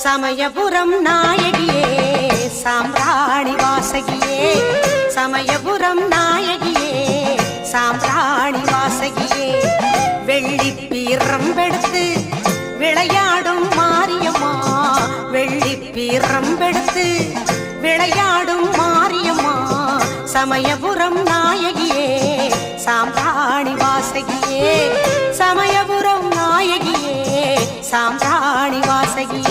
சமயபுரம் நாயகியே சாம்பிராணி வாசகியே சமயபுரம் நாயகியே சாம்பிராணி வாசகியே வெள்ளி பீரம்பெடுத்து விளையாடும் மாரியம்மா வெள்ளி பீரம்பெடுத்து விளையாடும் மாரியம்மா சமயபுரம் நாயகியே சாம்பிராணி வாசகியே சமயபுரம் நாயகியே சாம்பிராணி வாசகியே